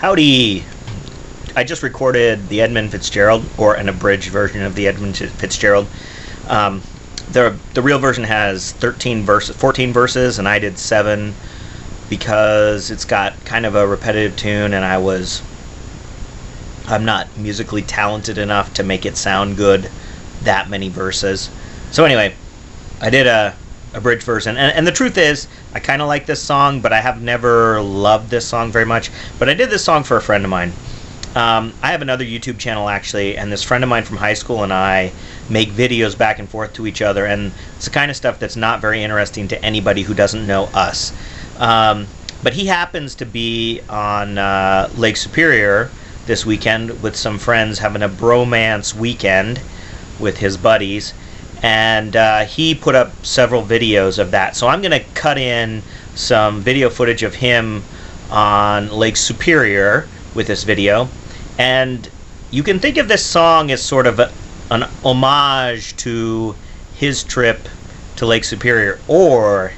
Howdy! I just recorded the Edmund Fitzgerald, or an abridged version of the Edmund Fitzgerald. The real version has 14 verses, and I did 7 because it's got kind of a repetitive tune, and I'm not musically talented enough to make it sound good that many verses. So anyway, I did a bridge version, and the truth is I kind of like this song, but I have never loved this song very much. But I did this song for a friend of mine. I have another YouTube channel actually, and this friend of mine from high school and I make videos back and forth to each other, and it's the kind of stuff that's not very interesting to anybody who doesn't know us. But he happens to be on Lake Superior this weekend with some friends, having a bromance weekend with his buddies, and he put up several videos of that. So I'm going to cut in some video footage of him on Lake Superior with this video, and you can think of this song as sort of an homage to his trip to Lake Superior, or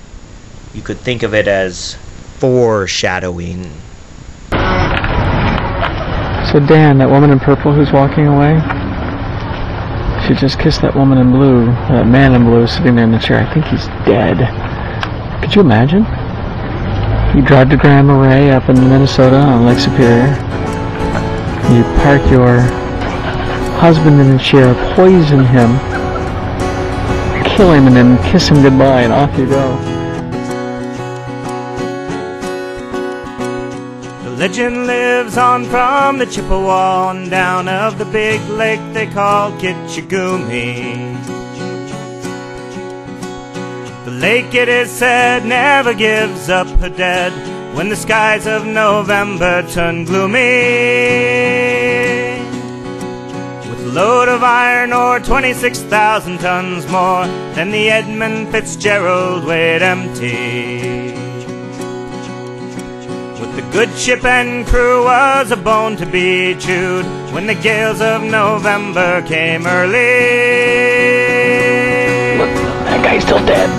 you could think of it as foreshadowing. So Dan, that woman in purple who's walking away, she just kissed that woman in blue, that man in blue sitting there in the chair. I think he's dead. Could you imagine? You drive to Grand Marais up in Minnesota on Lake Superior. You park your husband in a chair, poison him, kill him, and then kiss him goodbye, and off you go. The legend lives on from the Chippewa and down of the big lake they call Kitchigumi. The lake, it is said, never gives up her dead when the skies of November turn gloomy. With a load of iron ore, 26,000 tons more than the Edmund Fitzgerald weighed empty. With the good ship and crew was a bone to be chewed when the gales of November came early. Look, that guy's still dead.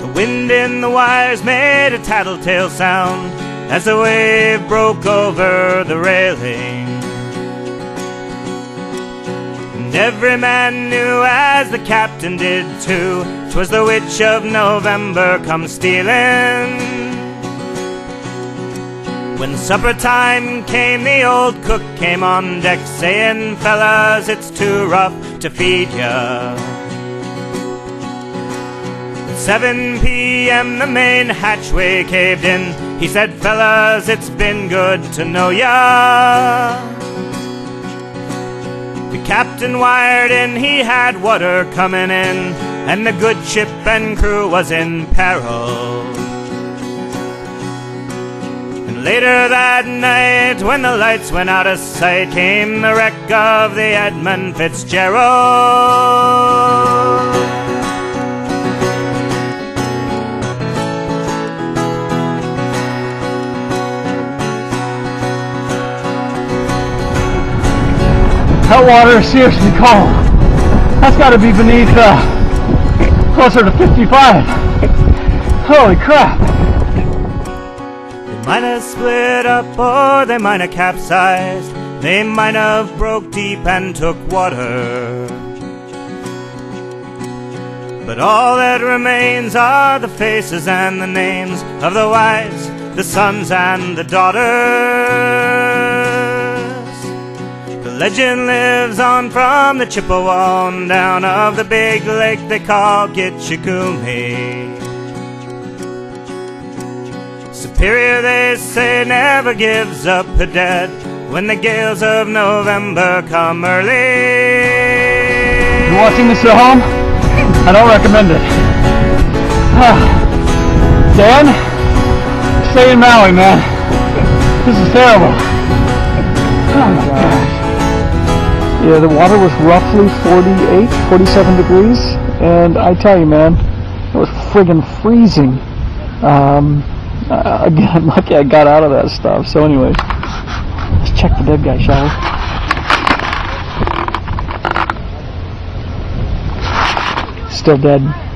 The wind in the wires made a tattletale sound as the wave broke over the railing, and every man knew, as the captain did too, 'twas the witch of November come stealing. When supper time came, the old cook came on deck saying, "Fellas, it's too rough to feed ya." 7 p.m. the main hatchway caved in. He said, "Fellas, it's been good to know ya." The captain wired in, he had water coming in, and the good ship and crew was in peril. And later that night, when the lights went out of sight, came the wreck of the Edmund Fitzgerald. That water is seriously cold. That's got to be beneath closer to 55. Holy crap. They might have split up, or they might have capsized. They might have broke deep and took water. But all that remains are the faces and the names of the wives, the sons and the daughters. The legend lives on from the Chippewa and down of the big lake they call Kitchigumi. Superior, they say, never gives up her dead when the gales of November come early. You watching this at home? I don't recommend it. Dan, stay in Maui, man. This is terrible. Oh my gosh. Yeah, the water was roughly 47 degrees, and I tell you, man, it was friggin' freezing. Again, I'm lucky I got out of that stuff. So anyways, let's check the dead guy, shall we? Still dead.